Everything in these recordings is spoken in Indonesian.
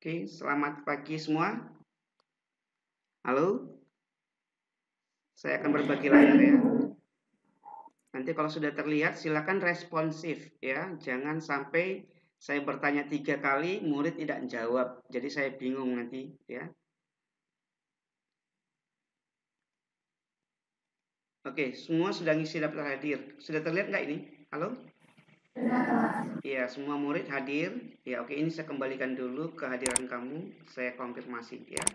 Oke, selamat pagi semua. Halo, saya akan berbagi layar ya. Nanti kalau sudah terlihat silakan responsif ya. Jangan sampai saya bertanya 3 kali, murid tidak jawab. Jadi saya bingung nanti ya. Oke, semua sudah ngisi daftar hadir. Sudah terlihat nggak ini? Halo? Iya, semua murid hadir. Ya, oke, ini saya kembalikan dulu kehadiran kamu. Saya konfirmasi ya.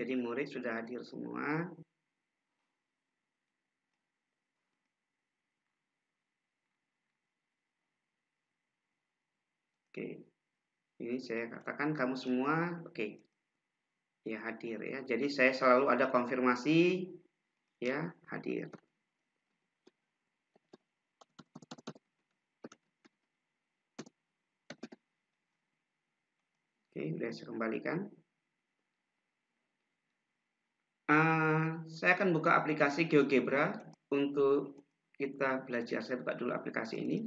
Jadi murid sudah hadir semua. Oke, ini saya katakan kamu semua, oke, ya hadir ya. Jadi saya selalu ada konfirmasi ya hadir. Oke, sudah saya kembalikan. Saya akan buka aplikasi GeoGebra untuk kita belajar. Saya buka dulu aplikasi ini.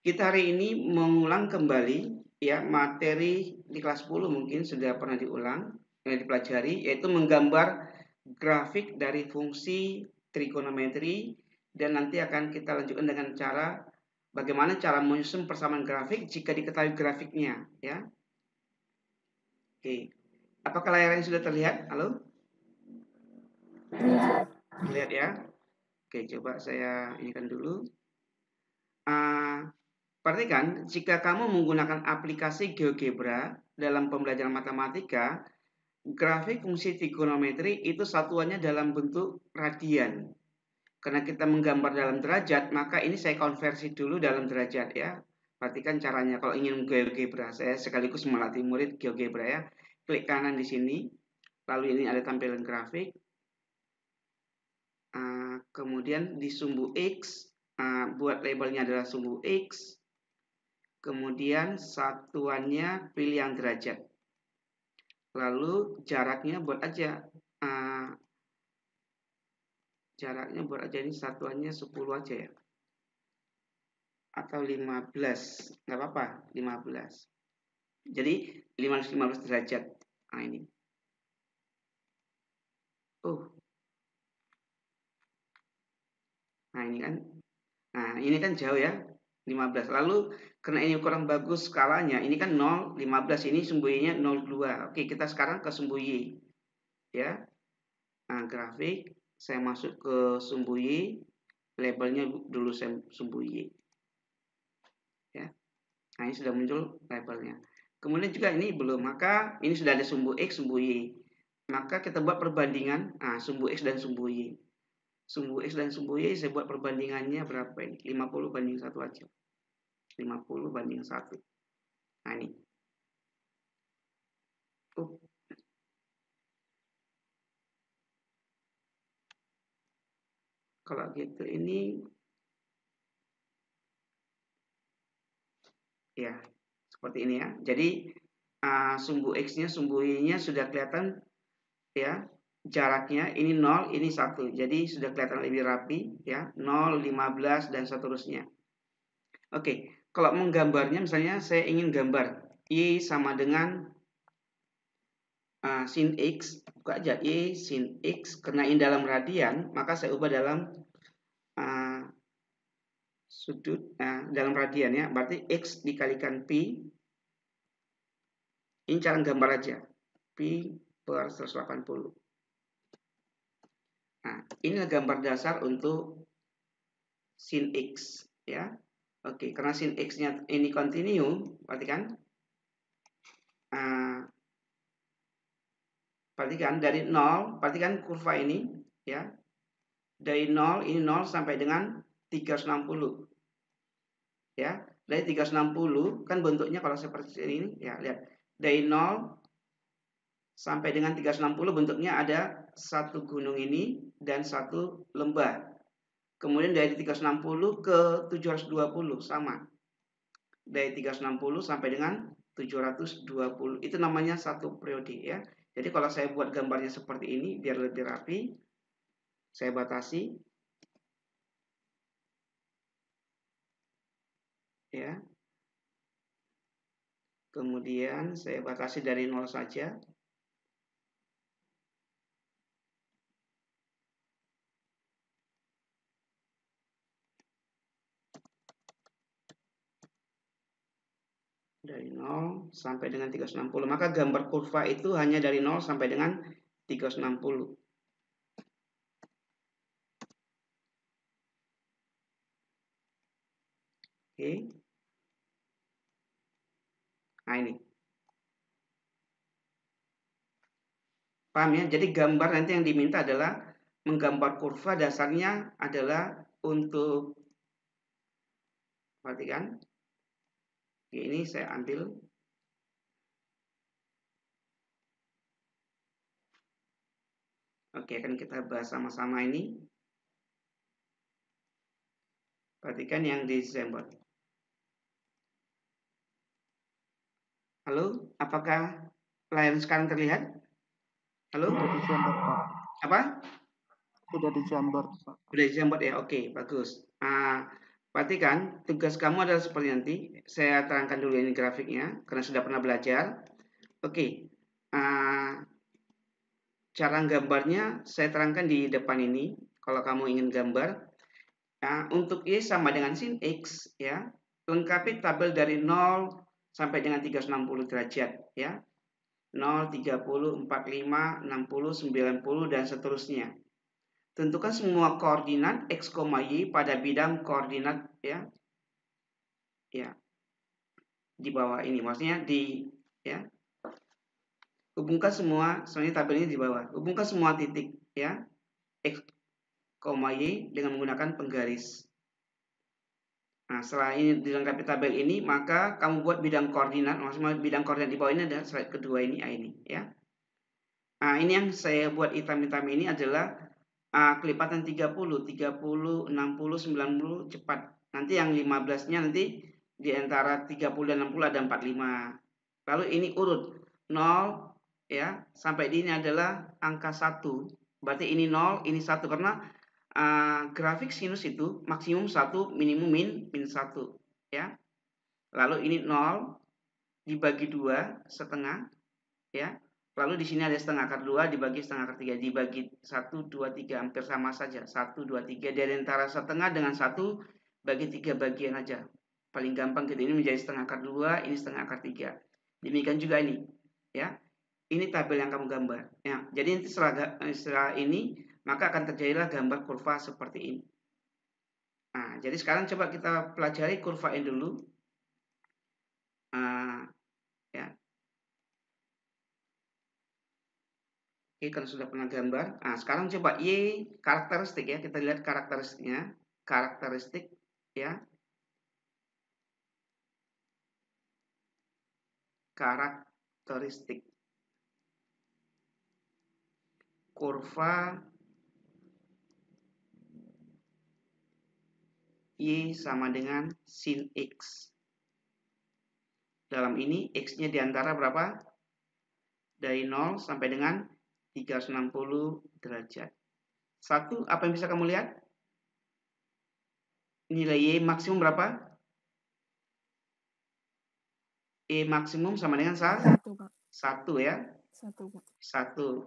Kita hari ini mengulang kembali ya materi di kelas 10 mungkin sudah pernah diulang, dipelajari, yaitu menggambar grafik dari fungsi trigonometri, dan nanti akan kita lanjutkan dengan cara bagaimana cara menyusun persamaan grafik jika diketahui grafiknya ya. Oke. Apakah layarnya sudah terlihat? Halo? Lihat ya. Oke, coba saya inikan dulu. Perhatikan, jika kamu menggunakan aplikasi GeoGebra dalam pembelajaran matematika, grafik fungsi trigonometri itu satuannya dalam bentuk radian. Karena kita menggambar dalam derajat, maka ini saya konversi dulu dalam derajat ya. Perhatikan caranya. Kalau ingin GeoGebra, saya sekaligus melatih murid GeoGebra ya. Klik kanan di sini, lalu ini ada tampilan grafik. Kemudian di sumbu X, buat labelnya adalah sumbu X. Kemudian satuannya pilih yang derajat. Lalu jaraknya buat aja. Jaraknya buat aja ini satuannya 10 aja ya. Atau 15. Nggak apa-apa, 15. Jadi 15 derajat. Nah ini. Nah ini kan jauh ya. 15. Lalu karena ini kurang bagus skalanya, ini kan 0, 15, ini sumbu Y-nya 02. Oke, kita sekarang ke sumbu Y. Ya. Nah, grafik saya masuk ke sumbu Y, labelnya dulu saya sumbu Y. Ya. Nah, ini sudah muncul labelnya. Kemudian juga ini belum, maka ini sudah ada sumbu X, sumbu Y. Maka kita buat perbandingan sumbu X dan sumbu Y. Sumbu X dan sumbu Y saya buat perbandingannya berapa ini? 50 banding 1 aja. 50 banding 1. Nah ini. Kalau gitu ini ya seperti ini ya. Jadi sumbu X-nya, sumbu Y-nya sudah kelihatan ya. Jaraknya ini 0, ini 1. Jadi sudah kelihatan lebih rapi ya. 0, 15 dan seterusnya. Oke, kalau menggambarnya misalnya saya ingin gambar Y sama dengan sin X, buka aja Y sin X, karena ini dalam radian, maka saya ubah dalam sudut dalam radian ya, berarti X dikalikan Pi. Ini cara gambar aja, Pi per 180. Nah, inilah gambar dasar untuk sin X ya. Oke, karena sin X-nya ini continue, perhatikan. Perhatikan dari 0, perhatikan kurva ini ya. Dari 0, ini 0 sampai dengan 360. Ya, dari 360 kan bentuknya kalau seperti ini ya, lihat. Dari 0 sampai dengan 360 bentuknya ada satu gunung ini dan satu lembah. Kemudian dari 360 ke 720 sama. Dari 360 sampai dengan 720 itu namanya satu periode ya. Jadi kalau saya buat gambarnya seperti ini biar lebih rapi, saya batasi. ya. Kemudian saya batasi dari 0 saja. Dari 0 sampai dengan 360. Maka gambar kurva itu hanya dari 0 sampai dengan 360. Oke. Nah ini. Paham ya? Jadi gambar nanti yang diminta adalah menggambar kurva, dasarnya adalah untuk, perhatikan. Ini saya ambil. Oke, akan kita bahas sama-sama ini. Perhatikan yang di Zenbot. Halo, apakah layar sekarang terlihat? Halo? Sudah digambar, Pak. Apa? Sudah digambar, Pak. Sudah digambar ya? Oke, bagus. Perhatikan, tugas kamu adalah seperti nanti. Saya terangkan dulu ini grafiknya, karena sudah pernah belajar. Oke, cara gambarnya saya terangkan di depan ini. Kalau kamu ingin gambar, untuk Y sama dengan sin X, ya, lengkapi tabel dari 0 sampai dengan 360 derajat, ya. 0, 30, 45, 60, 90, dan seterusnya. Tentukan semua koordinat X, Y pada bidang koordinat, ya. Ya. Di bawah ini, maksudnya ya. Hubungkan semua, sebenarnya tabel ini di bawah. Hubungkan semua titik, ya. X, Y dengan menggunakan penggaris. Nah, setelah ini dilengkapi tabel ini, maka kamu buat bidang koordinat. Maksudnya bidang koordinat di bawah ini adalah slide kedua ini, ini, ya. Nah, ini yang saya buat hitam-hitam ini adalah kelipatan 30, 60, 90 cepat. Nanti yang 15-nya nanti di antara 30 dan 60 ada 45. Lalu ini urut 0 ya, sampai di ini adalah angka 1. Berarti ini 0, ini 1 karena grafik sinus itu maksimum 1, minimum min 1, ya. Lalu ini 0 dibagi 2 setengah, ya. Lalu di sini ada setengah akar 2 dibagi setengah akar 3, dibagi 1, 2, 3, hampir sama saja. 1, 2, 3, dari antara setengah dengan 1 bagi 3 bagian aja. Paling gampang gitu, ini menjadi setengah akar 2, ini setengah akar 3. Demikian juga ini, ya. Ini tabel yang kamu gambar, ya. Jadi nanti setelah ini maka akan terjadilah gambar kurva seperti ini. Nah, jadi sekarang coba kita pelajari kurva ini dulu. Ya. Oke, kalau sudah pernah gambar. Nah, sekarang coba Y karakteristik ya. Kita lihat karakteristiknya. Karakteristik ya. Karakteristik kurva Y sama dengan sin X. Dalam ini X-nya diantara berapa? Dari 0 sampai dengan 360 derajat. Satu, apa yang bisa kamu lihat? Nilai Y maksimum berapa? Y maksimum sama dengan 1, Pak. 1 ya. 1, Pak. 1.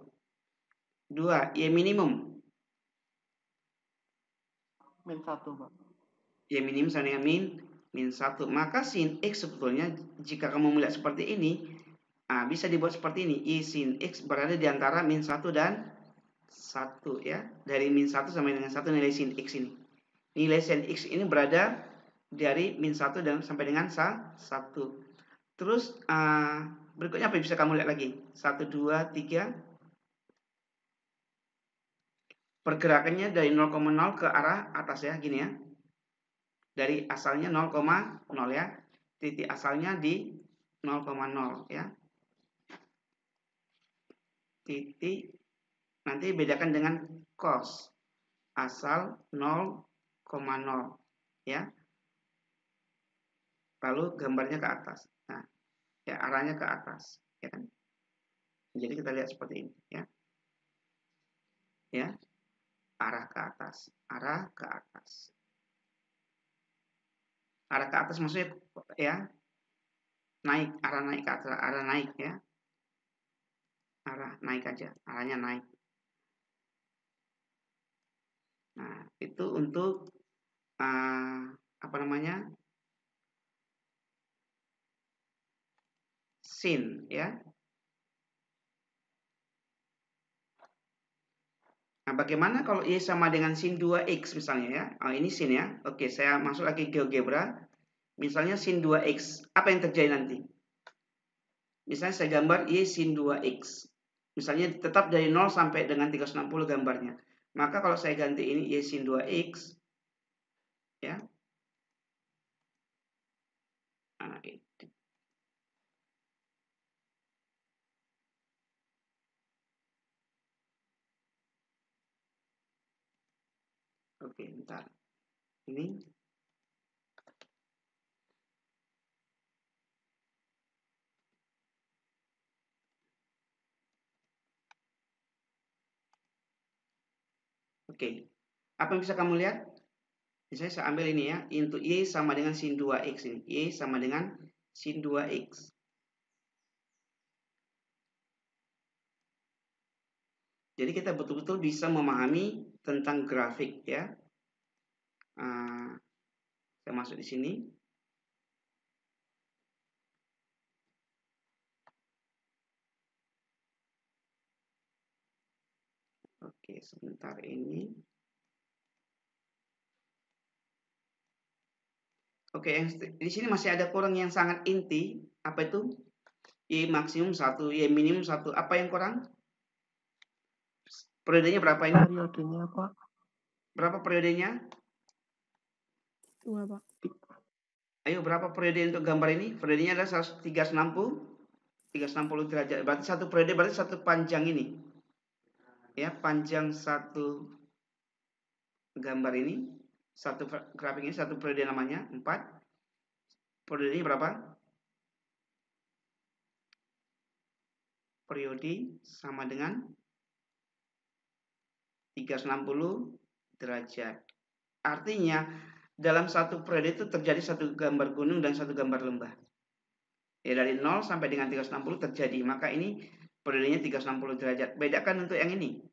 2, Y minimum. Min 1, Pak. Y minimum sama dengan min 1. Maka sin X sebetulnya jika kamu melihat seperti ini, bisa dibuat seperti ini. Y sin X berada di antara min 1 dan 1 ya. Dari min 1 sampai dengan 1 nilai sin X ini. Nilai sin X ini berada dari min 1 dan sampai dengan 1. Terus berikutnya apa yang bisa kamu lihat lagi? 1, 2, 3. Pergerakannya dari 0,0 ke arah atas ya, gini ya. Dari asalnya 0,0 ya. Titik asalnya di 0,0 ya. Titik nanti bedakan dengan cos. Asal 0,0 ya. Lalu gambarnya ke atas. Nah, ya arahnya ke atas, ya kan? Jadi kita lihat seperti ini ya. Ya. Arah ke atas, arah ke atas. Arah ke atas maksudnya ya naik, arah naik ke atas, arah naik ya. Arah naik aja, arahnya naik. Nah, itu untuk apa namanya? Sin ya. Nah, bagaimana kalau Y sama dengan sin 2X misalnya ya? Oh, ini sin ya. Oke, saya masuk lagi GeoGebra. Misalnya sin 2X. Apa yang terjadi nanti? Misalnya saya gambar Y sin 2X. Misalnya tetap dari 0 sampai dengan 360 gambarnya. Maka kalau saya ganti ini Y sin 2X. Ya. Nah, oke, bentar. Ini. Oke. Apa yang bisa kamu lihat? Misalnya saya ambil ini ya. Untuk Y sama dengan sin 2X ini. Y sama dengan sin 2X. Jadi kita betul-betul bisa memahami tentang grafik ya. Saya masuk di sini. Oke, sebentar ini. Oke, yang di sini masih ada kurang yang sangat inti. Apa itu? Y maksimum 1, Y minimum 1. Apa yang kurang? Periodenya berapa ini? Periodenya, Pak. Berapa periodenya? 2, Pak. Ayo, berapa periode untuk gambar ini? Periodenya adalah 360 derajat. Berarti satu periode berarti satu panjang ini. Ya, panjang satu gambar ini, satu grafik ini, satu periode namanya 4. Periodenya berapa? Periode sama dengan 360 derajat. Artinya dalam satu periode itu terjadi satu gambar gunung dan satu gambar lembah. Ya, dari 0 sampai dengan 360 terjadi. Maka ini periodenya 360 derajat. Bedakan untuk yang ini.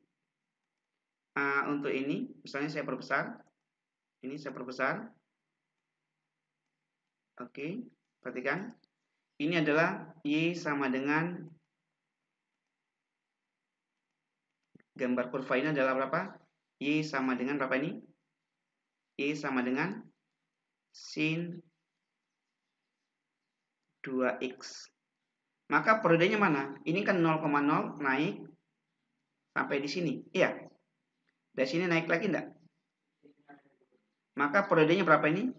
Untuk ini, misalnya saya perbesar. Ini saya perbesar. Oke, perhatikan. Ini adalah Y sama dengan gambar kurva ini adalah berapa? Y sama dengan berapa ini? Y sama dengan sin 2X. Maka periodenya mana? Ini kan 0,0 naik sampai di sini. Iya. Dari sini naik lagi enggak? Maka periodenya berapa ini?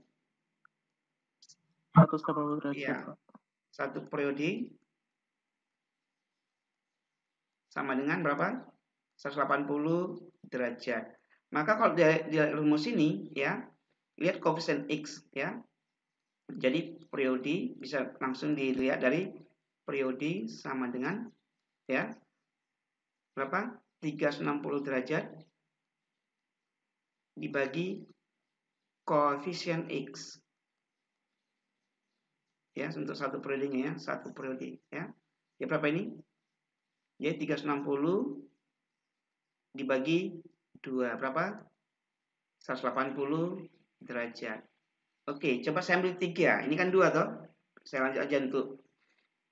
180 derajat, Iya. Pak. Satu periode sama dengan berapa? 180 derajat. Maka kalau di rumus ini ya, lihat koefisien X ya. Jadi periode bisa langsung dilihat dari periode sama dengan ya berapa? 360 derajat dibagi koefisien X. Ya, untuk satu periodenya ya, satu periode ya. Ya berapa ini? Ya 360 dibagi 2 berapa? 180 derajat. Oke, coba saya ambil 3. Ini kan 2 toh. Saya lanjut aja untuk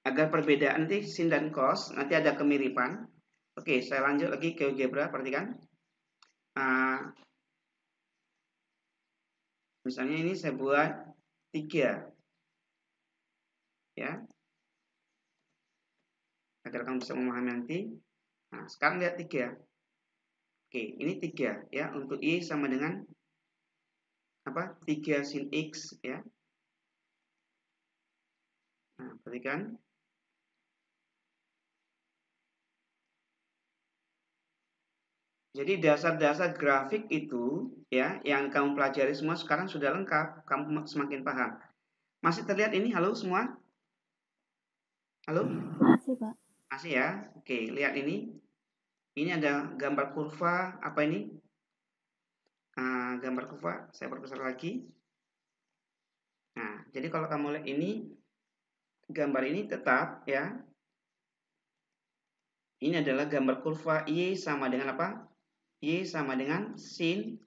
agar perbedaan nanti sin dan cos nanti ada kemiripan. Oke, saya lanjut lagi ke GeoGebra, perhatikan. Misalnya ini saya buat 3. Ya. Agar kamu bisa memahami nanti. Nah, sekarang lihat 3. Oke, ini 3 ya. Untuk Y sama dengan apa? 3 sin X ya. Nah, perhatikan. Jadi dasar-dasar grafik itu ya yang kamu pelajari semua sekarang sudah lengkap, kamu semakin paham. Masih terlihat ini? Halo semua? Halo? Masih, Pak. Masih ya? Oke, lihat ini. Ini ada gambar kurva apa ini? Gambar kurva, saya perbesar lagi. Nah, jadi kalau kamu lihat ini, gambar ini tetap ya. Ini adalah gambar kurva Y sama dengan apa? Y sama dengan sin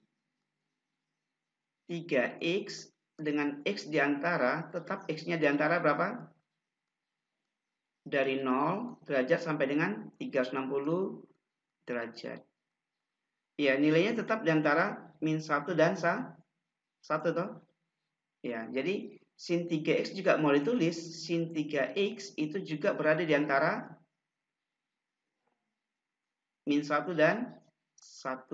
3X dengan X di antara, tetap X-nya di antara berapa? Dari 0 derajat sampai dengan 360 derajat. Ya, nilainya tetap di antara min 1 dan 1 toh. Ya, jadi sin 3X juga mau ditulis, sin 3X itu juga berada di antara min 1 dan 1.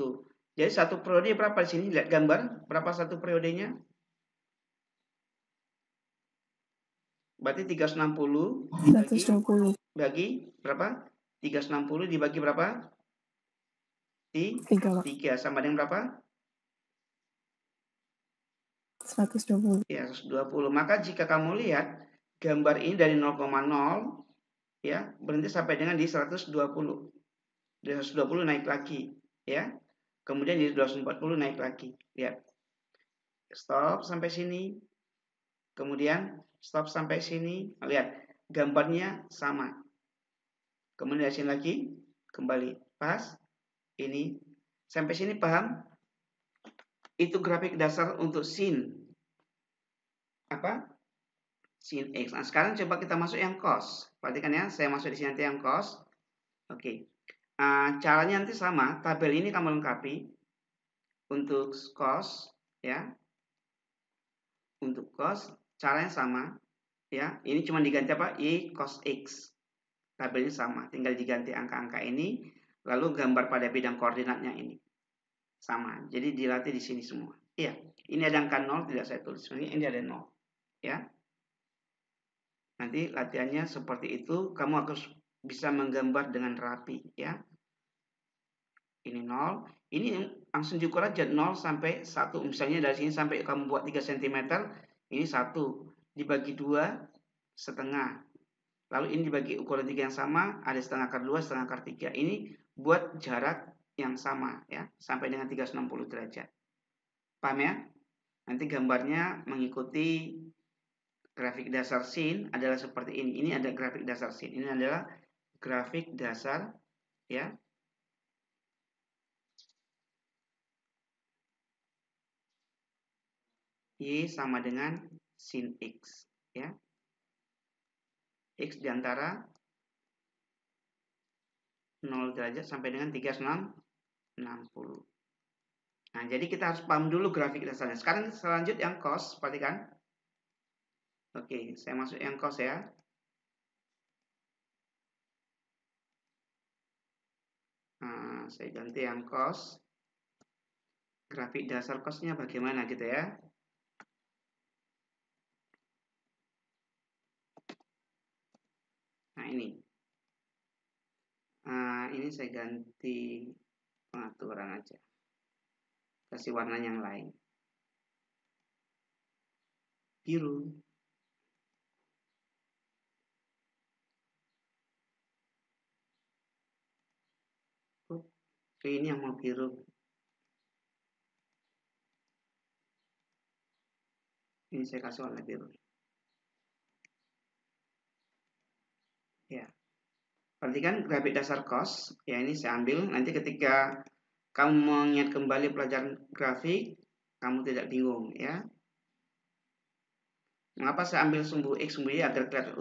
Jadi satu periode berapa di sini? Lihat gambar, berapa satu periodenya? Berarti 360 bagi berapa? 360 dibagi berapa? 3 sama dengan berapa? 120. Ya, 120. Maka jika kamu lihat gambar ini dari 0,0 ya, berhenti sampai dengan di 120. Di 120 naik lagi, ya. Kemudian di 240 naik lagi. Lihat. Stop sampai sini. Kemudian stop sampai sini. Lihat, gambarnya sama. Kemudian dari sini lagi kembali. Pas. Ini sampai sini paham? Itu grafik dasar untuk sin apa? Sin X. Nah, sekarang coba kita masuk yang cos. Perhatikan ya, saya masuk di sini nanti yang cos. Oke. Caranya nanti sama, tabel ini kamu lengkapi untuk cos ya. Untuk cos caranya sama ya. Ini cuma diganti apa? Y cos X. Tabelnya sama, tinggal diganti angka-angka ini lalu gambar pada bidang koordinatnya ini. Sama. Jadi dilatih di sini semua. Iya, ini ada angka 0 tidak saya tulis. Ini ada 0 ya. Nanti latihannya seperti itu, kamu harus bisa menggambar dengan rapi ya. Ini 0, ini langsung diukur aja 0 sampai 1. Misalnya dari sini sampai kamu buat 3 cm, ini 1 dibagi 2 setengah. Lalu ini dibagi ukuran 3 yang sama, ada setengah akar 2, setengah akar 3. Ini buat jarak yang sama ya, sampai dengan 360 derajat. Paham ya? Nanti gambarnya mengikuti grafik dasar sin adalah seperti ini. Ini ada grafik dasar sin. Ini adalah grafik dasar ya. Y sama dengan sin X ya. X diantara 0 derajat sampai dengan 360. Nah, jadi kita harus paham dulu grafik dasarnya. Sekarang selanjut yang cos, perhatikan. Oke, saya masuk yang cos ya. Nah, saya ganti yang cos. Grafik dasar cosnya bagaimana gitu ya. Nah, ini. Ini saya ganti pengaturan aja. Kasih warna yang lain. Biru. Oke, ini yang mau biru. Ini saya kasih warna biru. Ya. Perhatikan grafik dasar cos. Ya, ini saya ambil. Nanti ketika kamu mengingat kembali pelajaran grafik, kamu tidak bingung ya. Mengapa saya ambil sumbu X, sumbu Y agar kelihatan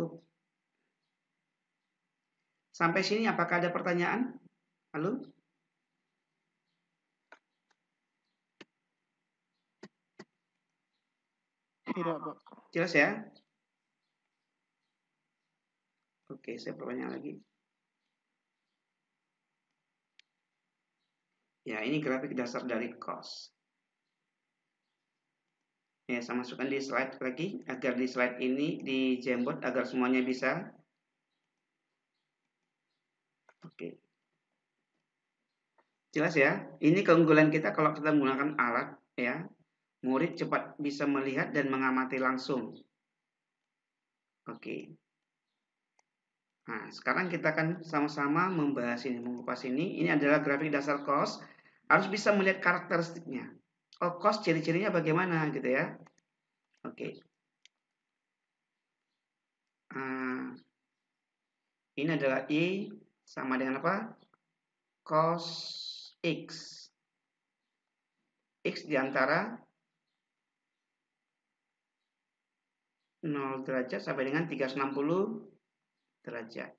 Sampai sini apakah ada pertanyaan? Halo? Tidak, Pak. Jelas ya? Oke, saya pertanyaan lagi. Ya, ini grafik dasar dari cos. Ya, saya masukkan di slide lagi agar di slide ini di Jamboard agar semuanya bisa. Oke. Jelas ya? Ini keunggulan kita kalau kita menggunakan alat ya. Murid cepat bisa melihat dan mengamati langsung. Oke. Nah, sekarang kita akan sama-sama membahas ini, mengupas ini. Ini adalah grafik dasar cos. Harus bisa melihat karakteristiknya. Oh, cos ciri-cirinya bagaimana gitu ya. Oke. Ini adalah I sama dengan apa? Cos X. X di antara 0 derajat sampai dengan 360 derajat.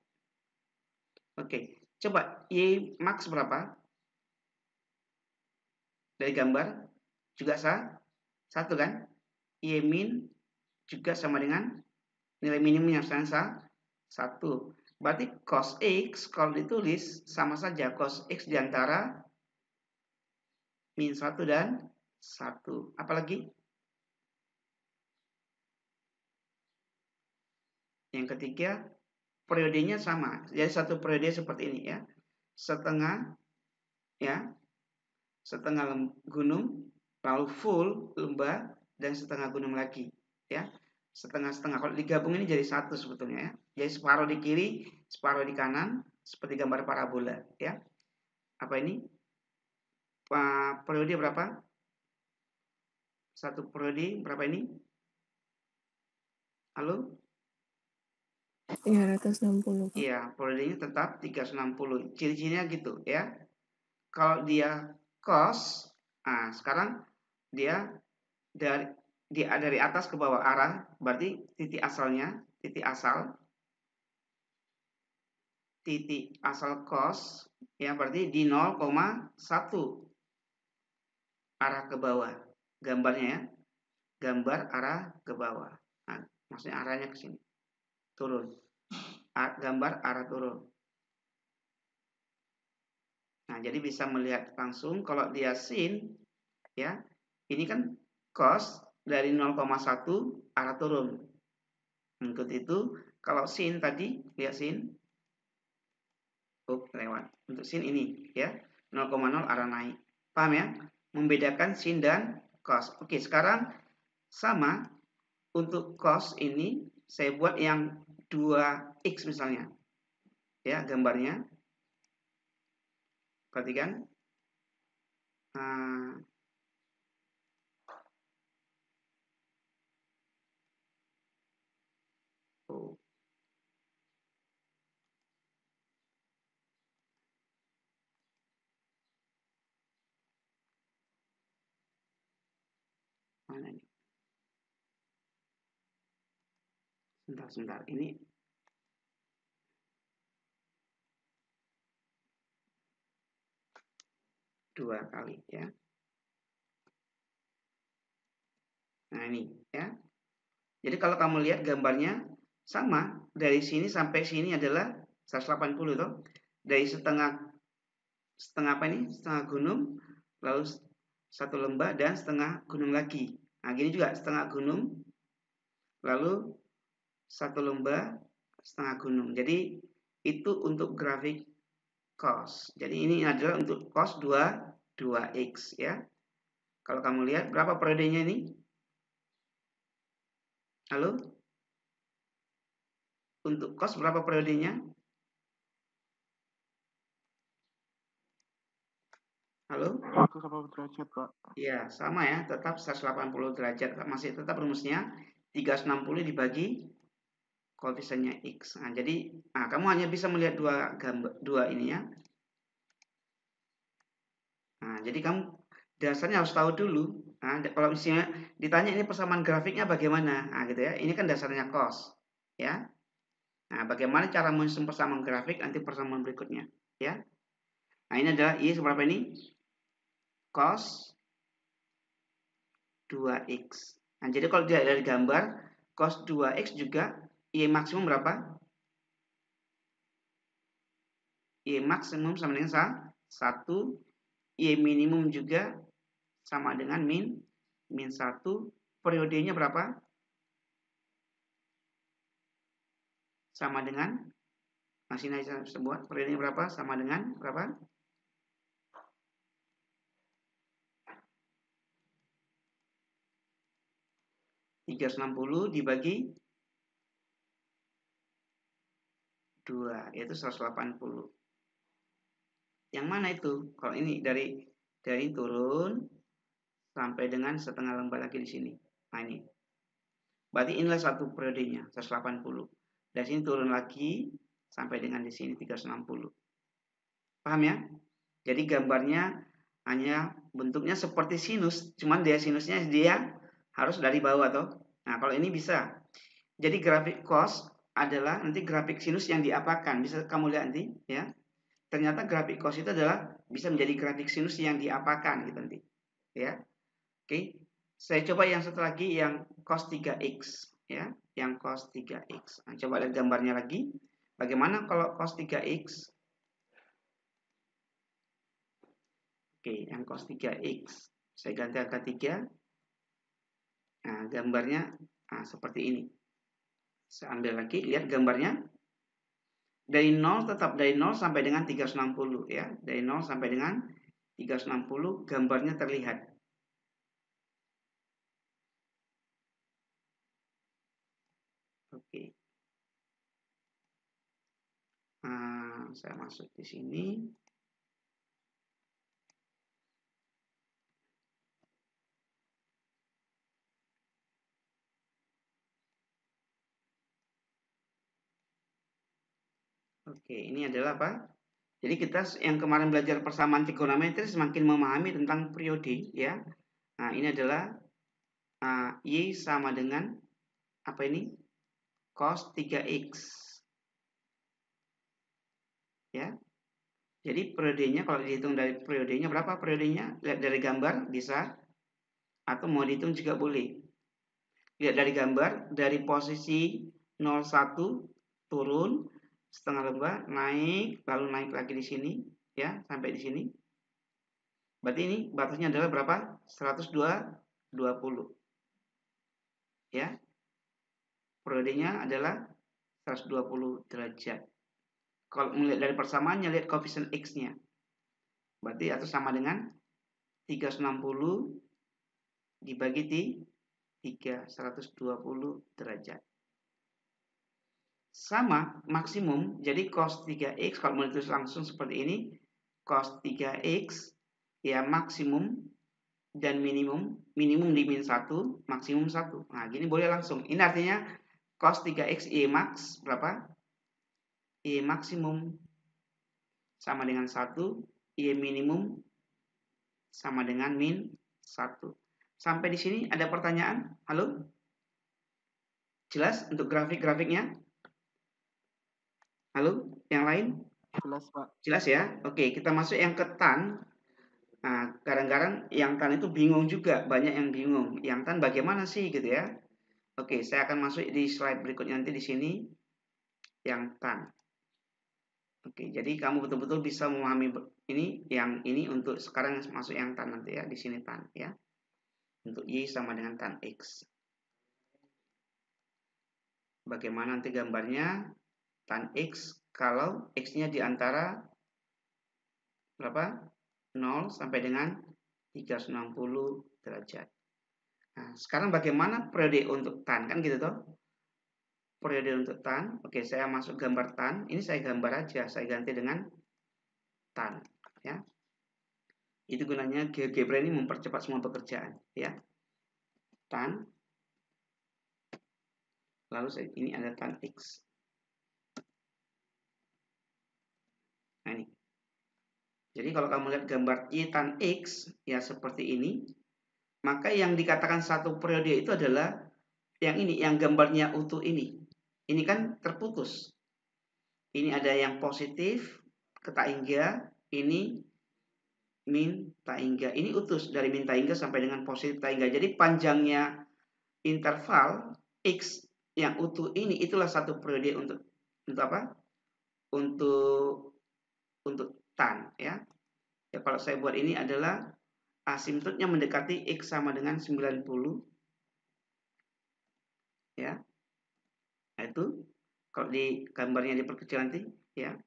Oke, coba Y max berapa? Dari gambar juga satu kan? Y min juga sama dengan nilai minimumnya sama 1. Berarti cos X kalau ditulis sama saja cos X di antara min 1 dan 1. Apalagi? Yang ketiga, periodenya sama. Jadi satu periode seperti ini ya. Setengah ya. Setengah gunung, lalu full lembah dan setengah gunung lagi ya. Setengah-setengah kalau digabung ini jadi satu sebetulnya ya. Jadi separuh di kiri, separuh di kanan seperti gambar parabola ya. Apa ini? Periode berapa? Satu periode berapa ini? Halo? 360. Iya, periodenya tetap 360. Ciri-cirinya gitu ya. Kalau dia cos, sekarang dia dari atas ke bawah arah, berarti titik asal cos ya berarti di 0,1 arah ke bawah. Gambarnya ya. Gambar arah ke bawah. Nah, maksudnya arahnya ke sini. Turun. Gambar arah turun. Nah, jadi bisa melihat langsung kalau dia sin ya. Ini kan cos dari 0,1 arah turun. Untuk itu kalau sin tadi lihat sin lewat. Untuk sin ini ya 0,0 arah naik. Paham ya? Membedakan sin dan cos. Oke, sekarang sama untuk cos ini saya buat yang 2x misalnya. Ya, gambarnya. Perhatikan. Mana ini? Sebentar. Ini dua kali ya. Nah ini ya. Jadi kalau kamu lihat gambarnya sama dari sini sampai sini adalah 180 toh. Dari setengah apa ini? Setengah gunung, lalu satu lembah dan setengah gunung lagi. Nah, gini juga setengah gunung, lalu satu lembah, setengah gunung. Jadi itu untuk grafik cos. Jadi ini adalah untuk cos 2x ya. Kalau kamu lihat berapa periodenya ini? Halo? Untuk cos berapa periodenya? Halo? 180 derajat, Pak. Iya, sama ya, tetap 180 derajat. Masih tetap rumusnya 360 dibagi koefisiennya X. Nah, jadi kamu hanya bisa melihat dua ini ya. Nah, jadi kamu dasarnya harus tahu dulu. Nah, kalau misalnya ditanya ini persamaan grafiknya bagaimana? Nah, gitu ya. Ini kan dasarnya cos, ya. Nah, bagaimana cara menyusun persamaan grafik nanti persamaan berikutnya, ya. Nah, ini adalah I seberapa ini? Cos 2x. Nah, jadi kalau dilihat dari gambar cos 2x juga I maksimum berapa? I maksimum sama dengan 1, I minimum juga sama dengan min 1. Periodenya berapa? Sama dengan masih saya buat periodenya berapa? Sama dengan berapa? (360) dibagi 2 yaitu 180. Yang mana itu? Kalau ini dari turun sampai dengan setengah lembah lagi di sini. Nah ini. Berarti inilah satu periodenya 180. Dari sini turun lagi sampai dengan di sini 360. Paham ya? Jadi gambarnya hanya bentuknya seperti sinus, cuman dia sinusnya dia harus dari bawah toh. Nah, kalau ini bisa. Jadi grafik cos adalah nanti grafik sinus yang diapakan. Bisa kamu lihat nanti ya. Ternyata grafik cos itu adalah bisa menjadi grafik sinus yang diapakan gitu nanti. Ya. Oke. Saya coba yang satu lagi yang cos 3x ya, yang cos 3x. Nah, coba lihat gambarnya lagi. Bagaimana kalau cos 3x? Oke, yang cos 3x. Saya ganti angka 3. Nah, gambarnya seperti ini. Saya ambil lagi, lihat gambarnya. Dari 0 tetap dari 0 sampai dengan 360 ya. Dari 0 sampai dengan 360 gambarnya terlihat. Oke. Saya masuk di sini. Oke, ini adalah apa? Jadi kita yang kemarin belajar persamaan trigonometri semakin memahami tentang periode ya. Nah, ini adalah Y sama dengan apa ini? Cos 3x. Ya. Jadi periodenya kalau dihitung dari periodenya berapa periodenya? Lihat dari gambar bisa atau mau dihitung juga boleh. Lihat dari gambar dari posisi 01 turun setengah lembah naik lalu naik lagi di sini ya sampai di sini. Berarti ini batasnya adalah berapa? 120. Ya. Periodenya adalah 120 derajat. Kalau melihat dari persamaannya lihat koefisien X-nya. Berarti atau sama dengan 360 dibagi 3, 120 derajat. Sama maksimum, jadi cos 3x kalau mau ditulis langsung seperti ini, cos 3x ya maksimum dan minimum di min 1, maksimum 1. Nah, gini boleh langsung. Ini artinya cos 3x Y max berapa? Y maksimum sama dengan 1, Y minimum sama dengan min 1. Sampai di sini ada pertanyaan? Halo? Jelas untuk grafik-grafiknya? Halo? Yang lain? Jelas, Pak. Jelas ya? Oke, kita masuk yang ke tan. Nah, kadang-kadang yang tan itu bingung juga. Banyak yang bingung. Yang tan bagaimana sih gitu ya? Oke, saya akan masuk di slide berikutnya nanti di sini. Yang tan. Oke, jadi kamu betul-betul bisa memahami ini, yang ini untuk sekarang masuk yang tan nanti ya. Di sini tan ya. Untuk Y sama dengan tan X. Bagaimana nanti gambarnya? Tan X kalau X-nya di antara berapa? 0 sampai dengan 360 derajat. Nah, sekarang bagaimana periode untuk tan? Kan gitu toh? Periode untuk tan. Oke, saya masuk gambar tan. Ini saya gambar aja. Saya ganti dengan tan. Ya. Itu gunanya GeoGebra ini mempercepat semua pekerjaan. Ya. Tan. Lalu ini ada tan X. Nah ini. Jadi kalau kamu lihat gambar Y tan X, ya seperti ini. Maka yang dikatakan satu periode itu adalah yang ini, yang gambarnya utuh ini. Ini kan terputus. Ini ada yang positif ke tak hingga, ini min tak hingga. Ini utus dari min tak hingga sampai dengan positif tak hingga. Jadi panjangnya interval X yang utuh ini itulah satu periode untuk apa? Untuk tan ya. Ya kalau saya buat ini adalah asimptotnya mendekati X sama dengan 90 ya. Nah, itu kalau di gambarnya diperkecil nanti ya.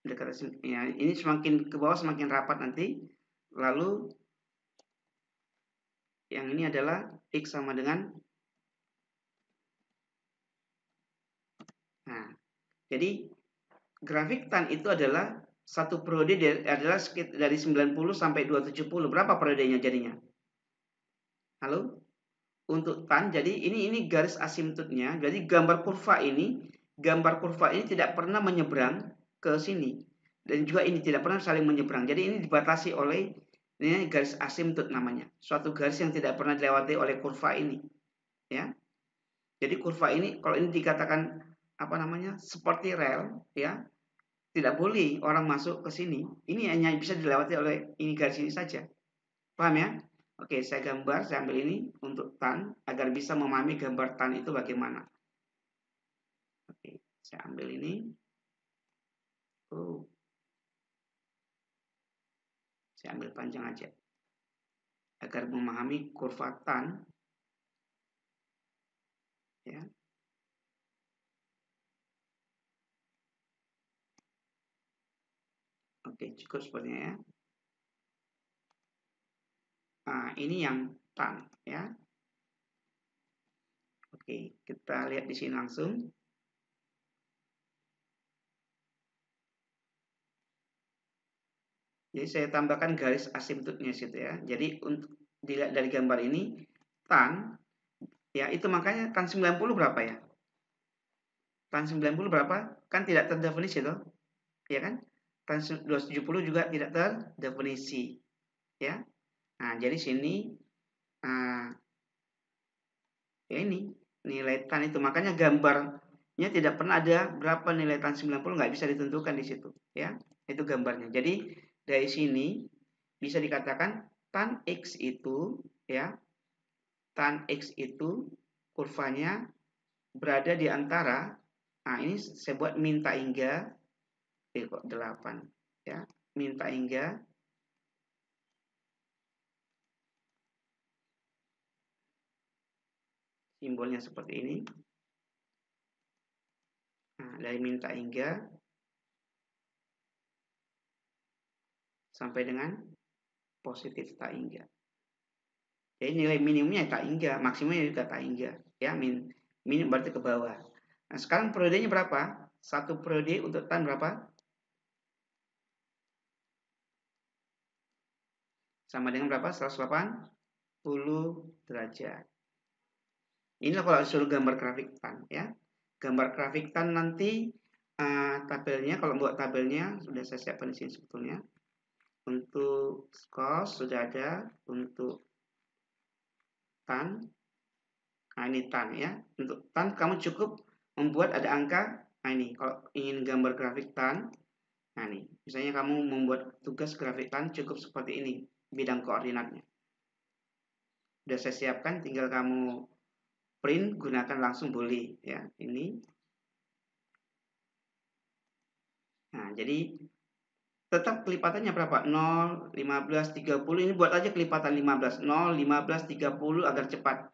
Dekat ya, ini semakin ke bawah semakin rapat nanti. Lalu yang ini adalah X sama dengan nah. Jadi grafik tan itu adalah satu periode adalah dari 90 sampai 270. Berapa periodenya jadinya? Halo? untuk tan, jadi ini garis asimtotnya. Jadi gambar kurva ini tidak pernah menyeberang ke sini. Dan juga ini tidak pernah saling menyeberang. Jadi ini dibatasi oleh ini garis asimtot namanya. Suatu garis yang tidak pernah dilewati oleh kurva ini. Ya. Jadi kurva ini kalau ini dikatakan apa namanya? Seperti rel, ya. Tidak boleh orang masuk ke sini. Ini hanya bisa dilewati oleh ini garis ini saja. Paham ya? Oke, saya gambar, saya ambil ini untuk tan agar bisa memahami gambar tan itu bagaimana. Oke, saya ambil ini. Saya ambil panjang aja agar memahami kurva tan. Ya. Oke, cukup sepertinya ya. Nah, ini yang tan ya. Oke, kita lihat di sini langsung. Jadi saya tambahkan garis asimtotnya situ ya. Jadi untuk dilihat dari gambar ini tan ya itu makanya tan 90 berapa ya? Tan 90 berapa? Kan tidak terdefinisi toh. Ya kan? Tan 270 juga tidak terdefinisi. Ya. Nah, jadi sini ya ini nilai tan itu makanya gambarnya tidak pernah ada berapa nilai tan 90 nggak bisa ditentukan di situ ya. Itu gambarnya. Jadi dari sini bisa dikatakan tan X itu ya, tan X itu kurvanya berada di antara, nah ini saya buat minta hingga, kok 8 ya, minta hingga simbolnya seperti ini. Nah, dari minta hingga sampai dengan positif tak hingga. Jadi nilai minimumnya tak hingga, maksimumnya juga tak hingga. Ya, minim berarti ke bawah. Nah, sekarang periodenya berapa? Satu periode untuk tan berapa? Sama dengan berapa? 180 derajat. Inilah kalau disuruh gambar grafik tan ya. Gambar grafik tan nanti tabelnya, kalau buat tabelnya sudah saya siapkan di sini sebetulnya. Untuk cos sudah ada, untuk tan. Nah, ini tan ya. Untuk tan kamu cukup membuat ada angka. Nah, ini kalau ingin gambar grafik tan. Nah, ini misalnya kamu membuat tugas grafik tan cukup seperti ini bidang koordinatnya. Sudah saya siapkan, tinggal kamu print, gunakan langsung boleh ya. Ini. Nah, jadi tetap kelipatannya berapa? 0, 15, 30. Ini buat aja kelipatan 15. 0, 15, 30 agar cepat.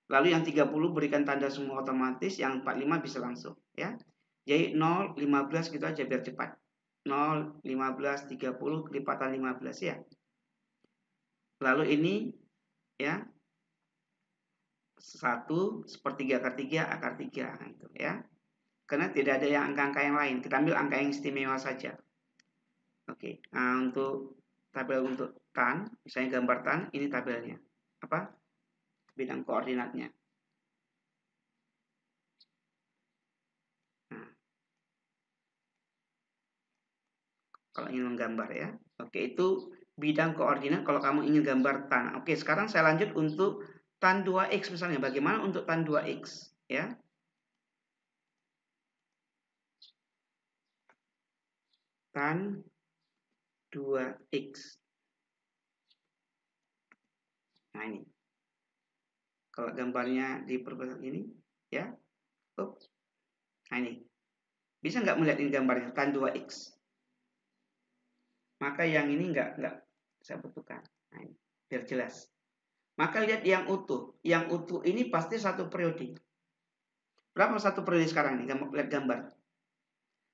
Lalu yang 30 berikan tanda semua otomatis, yang 45 bisa langsung ya. Jadi 0, 15 gitu aja biar cepat. 0, 15, 30 kelipatan 15 ya. Lalu ini ya 1 sepertiga akar 3 akar 3 gitu ya. Karena tidak ada yang angka-angka yang lain. Kita ambil angka yang istimewa saja. Oke. Nah, untuk tabel untuk tan, misalnya gambar tan, ini tabelnya. Apa? Bidang koordinatnya. Nah, kalau ingin menggambar ya. Oke, itu bidang koordinat kalau kamu ingin gambar tan. Oke, sekarang saya lanjut untuk tan 2x misalnya. Bagaimana untuk tan 2x ya? Tan 2x. Nah, ini. Kalau gambarnya diperbesar ini ya. Nah, ini. Bisa nggak melihat ini gambarnya tan 2x? Maka yang ini nggak saya butuhkan. Nah, ini, biar jelas. Maka lihat yang utuh. Yang utuh ini pasti satu periode. Berapa satu periode sekarang nih? Lihat gambar.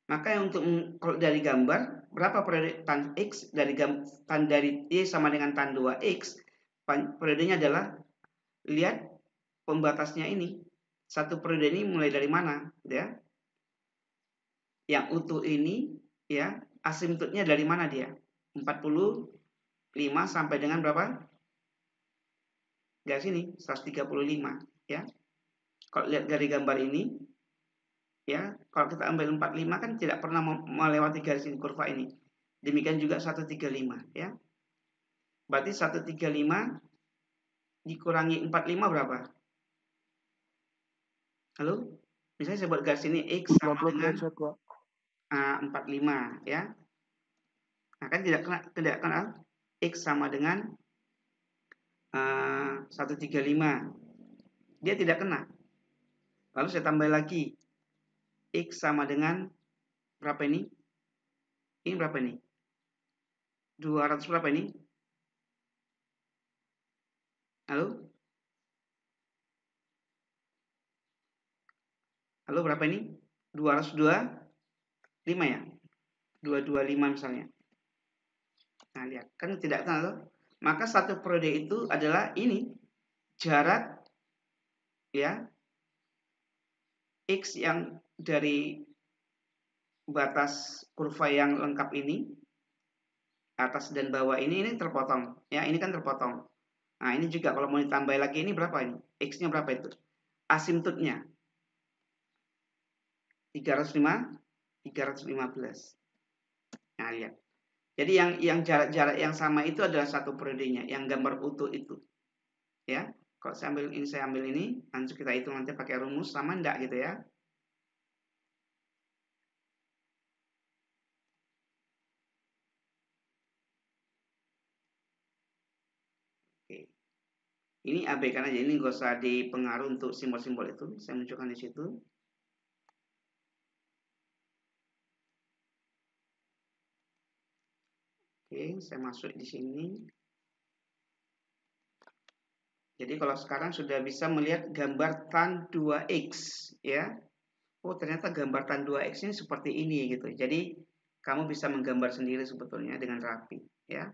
Maka yang untuk kalau dari gambar berapa periode tan x dari tan dari y sama dengan tan 2x, periodenya adalah lihat pembatasnya ini. Satu periode ini mulai dari mana, ya? Yang utuh ini ya, asimtotnya dari mana dia? 45 sampai dengan berapa? garis ini 135 ya. Kalau lihat dari gambar ini ya, kalau kita ambil 45 kan tidak pernah melewati garis ini, kurva ini. Demikian juga 135 ya. Berarti 135 dikurangi 45 berapa? Halo? Misalnya saya buat garis ini X sama 90 dengan derajat, Pak. 45 ya. Nah, kan tidak kena X sama dengan 135. Dia tidak kena. Lalu saya tambah lagi. X sama dengan berapa ini? Ini berapa ini? 200 berapa ini? Halo? Halo, berapa ini? 225 ya? 225 misalnya. Nah, lihat. Kan tidak kena. Maka satu periode itu adalah ini. Jarak ya. X yang dari batas kurva yang lengkap ini. Atas dan bawah ini terpotong. Ya, ini kan terpotong. Nah, ini juga kalau mau ditambah lagi ini berapa ini? X-nya berapa itu? Asimtotnya 305, 315. Nah, lihat. Jadi yang jarak-jarak yang sama itu adalah satu periodenya, yang gambar utuh itu. Ya. Kalau saya ambil ini, nanti kita hitung nanti pakai rumus sama enggak gitu ya. Oke. Ini abaikan aja, ini nggak usah dipengaruhi untuk simbol-simbol itu. Saya munculkan di situ. Oke, saya masuk di sini. Jadi kalau sekarang sudah bisa melihat gambar tan 2x ya. Oh, ternyata gambar tan 2x ini seperti ini gitu. Jadi kamu bisa menggambar sendiri sebetulnya dengan rapi ya.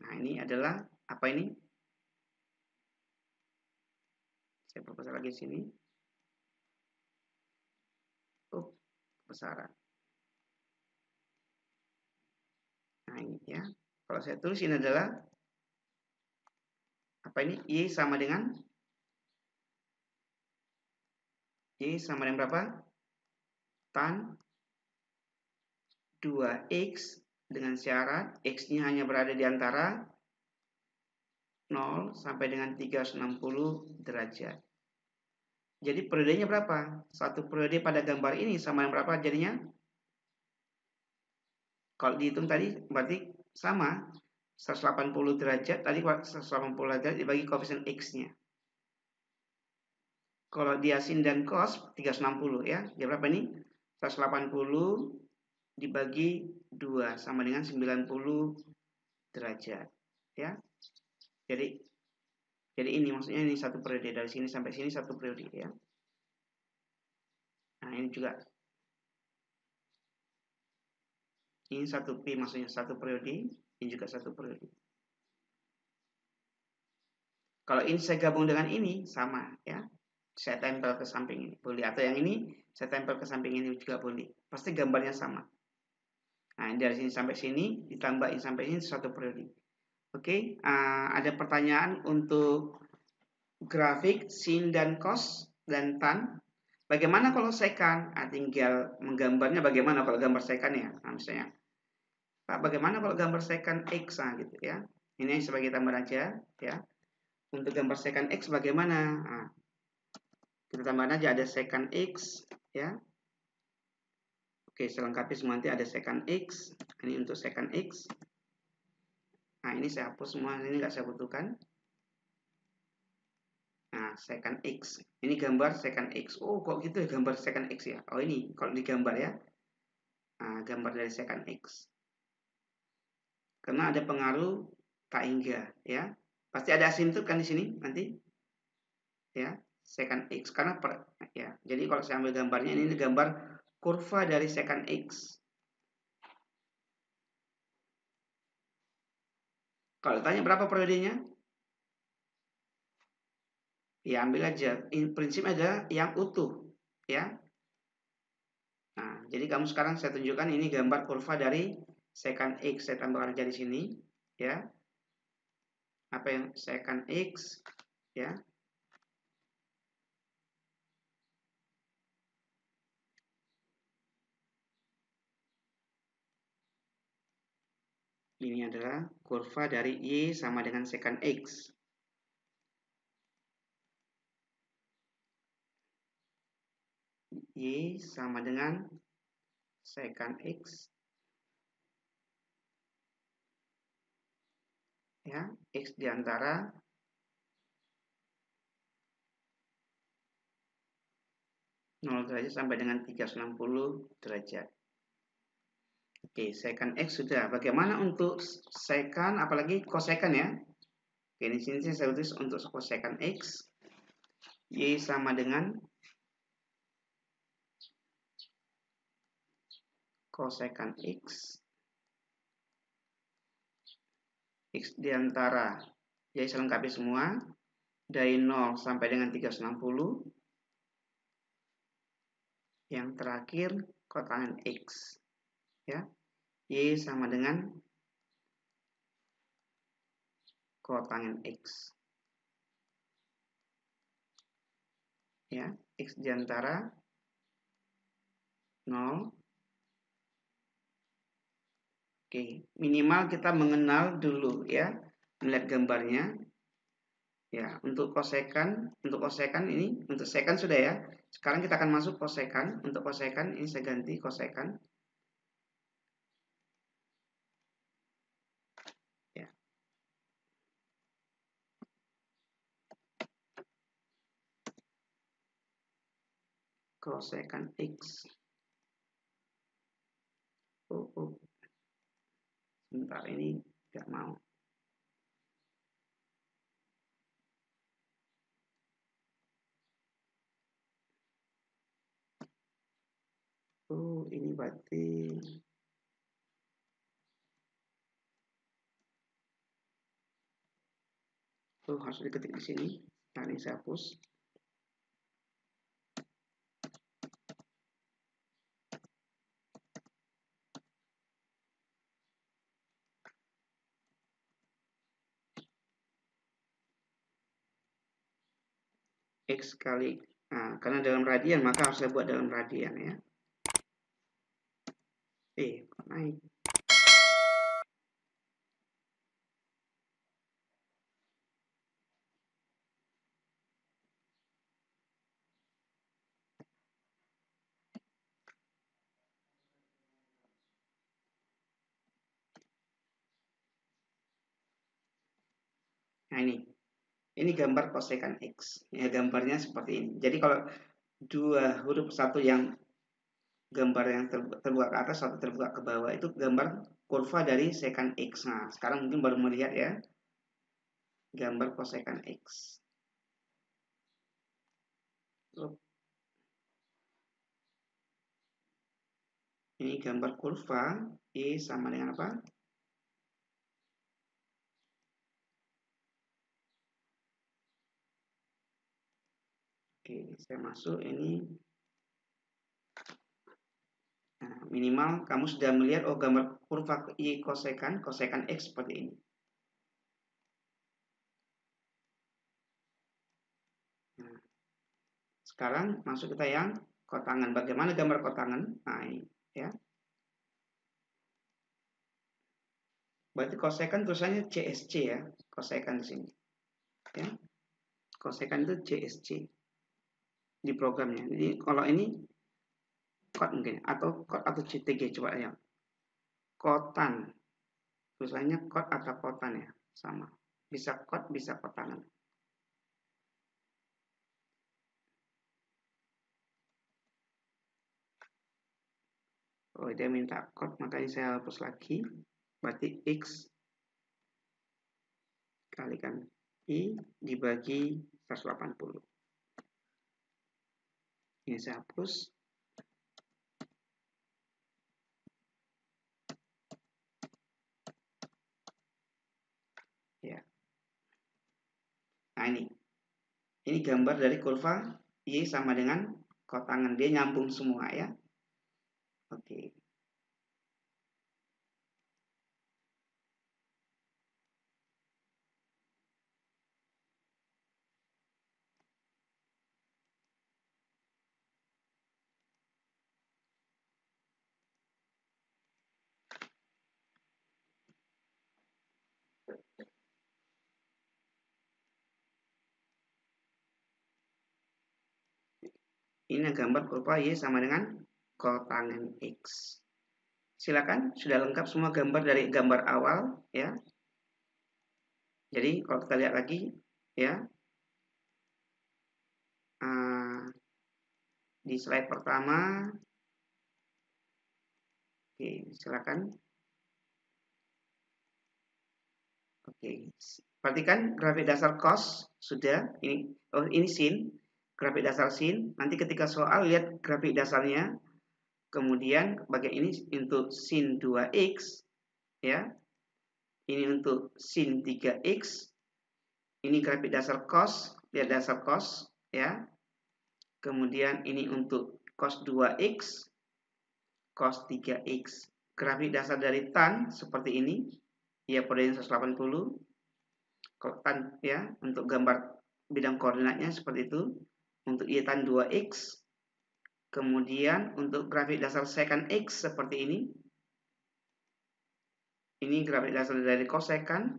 Nah, ini adalah apa ini? Saya perbesar lagi di sini. Oh, besaran. Nah, ini ya. Kalau saya tulis ini adalah apa ini? Y sama dengan berapa? Tan 2x dengan syarat x-nya hanya berada di antara 0 sampai dengan 360 derajat. Jadi periodenya berapa? Satu periode pada gambar ini sama yang berapa jadinya? Kalau dihitung tadi berarti sama 180 derajat, tadi 180 derajat dibagi koefisien X-nya. Kalau dia sin dan cos 360 ya. Dia berapa nih? 180 dibagi 2 sama dengan 90 derajat ya. Jadi ini maksudnya ini satu periode, dari sini sampai sini satu periode ya. Nah, ini juga ini satu P maksudnya satu periode, ini juga satu periode. Kalau ini saya gabung dengan ini sama ya. Saya tempel ke samping ini boleh, atau yang ini saya tempel ke samping ini juga boleh. Pasti gambarnya sama. Nah, dari sini sampai sini ditambah ini sampai sini satu periode. Oke, ada pertanyaan untuk grafik sin dan cos dan tan. Bagaimana kalau sekan? Tinggal menggambarnya bagaimana kalau gambar sekan ya. Nah, misalnya, Pak, bagaimana kalau gambar sekan X gitu ya. Ini sebagai tambahan aja ya. Untuk gambar sekan X bagaimana? Nah, kita tambahin aja ada sekan X ya. Oke, selengkapnya semua nanti ada sekan X. Ini untuk sekan X. Nah, ini saya hapus semua, ini nggak saya butuhkan. Nah, sekan X. Ini gambar sekan X. Oh, kok gitu ya gambar sekan X ya? Oh, ini kalau digambar ya. Nah, gambar dari sekan X. Karena ada pengaruh tak hingga ya. Pasti ada asimtot kan di sini nanti. Ya, sekan X karena ya. Jadi kalau saya ambil gambarnya ini gambar kurva dari sekan X. Kalau tanya berapa periodenya? Ya ambil aja. Prinsip adalah yang utuh, ya. Nah, jadi kamu sekarang saya tunjukkan ini gambar kurva dari sekan X. Saya tambahkan aja di sini, ya. Apa yang sekan X? ya. Ini adalah kurva dari Y sama dengan secant X. Y sama dengan secant X. Ya, X diantara 0 derajat sampai dengan 360 derajat. Oke, secant X sudah. Bagaimana untuk secant, apalagi cosecant ya? Oke, di sini saya tulis untuk cosecant X. Y sama dengan cosecant X. X diantara, jadi saya lengkapi semua. Dari 0 sampai dengan 360. Yang terakhir, kotangan X. Ya, Y sama dengan kotangan X. Ya, X diantara 0. Oke, minimal kita mengenal dulu ya, melihat gambarnya. Ya, untuk kosekan ini, untuk secant sudah ya. Sekarang kita akan masuk kosekan. Untuk kosekan ini saya ganti kosekan. Ya. Kosekan X. Oh. Sebentar, ini nggak mau. Oh, ini berarti harus diketik di sini. Nah, ini saya hapus. X kali, nah, karena dalam radian maka harus saya buat dalam radian ya. Kok naik. Nah, ini gambar kosekan X. Ya, gambarnya seperti ini. Jadi kalau dua huruf, satu yang gambar yang terbuka ke atas, satu terbuka ke bawah, itu gambar kurva dari secant X. Nah, sekarang mungkin baru melihat ya gambar kosekan X. Ini gambar kurva Y sama dengan apa? Oke, saya masuk ini. Nah, minimal kamu sudah melihat gambar kurva Y kosekan X seperti ini. Nah, sekarang masuk kita yang kotangan. Bagaimana gambar kotangan? Nah, ini ya. Berarti kosekan tulisannya CSC ya, kosekan di sini. Ya. Kosekan itu CSC di programnya. Jadi kalau ini kot mungkin atau kot atau CTG coba ya. Kotan. Tulisannya kot atau kotan ya, sama. Bisa kot, bisa kotangan. Oh, dia minta kot, makanya saya hapus lagi. Berarti X kalikan Y dibagi 180. Ini saya hapus. Ya. Nah, ini gambar dari kurva Y sama dengan kotangan. Dia nyambung semua ya. Oke. Ini gambar berupa Y sama dengan kotangen X. Silakan, sudah lengkap semua gambar dari gambar awal ya. Jadi kalau kita lihat lagi ya, di slide pertama, oke, silakan. Oke, perhatikan grafik dasar cos sudah ini. Oh, ini sin, grafik dasar sin. Nanti ketika soal lihat grafik dasarnya. Kemudian bagian ini untuk sin 2x ya. Ini untuk sin 3x. Ini grafik dasar cos, lihat dasar cos ya. Kemudian ini untuk cos 2x, cos 3x. Grafik dasar dari tan seperti ini. Ya, pada 180. Kalau tan ya, untuk gambar bidang koordinatnya seperti itu. Untuk y tan 2x. Kemudian untuk grafik dasar secant x seperti ini. Ini grafik dasar dari kosekan.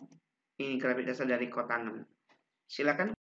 Ini grafik dasar dari kotangen. Silakan.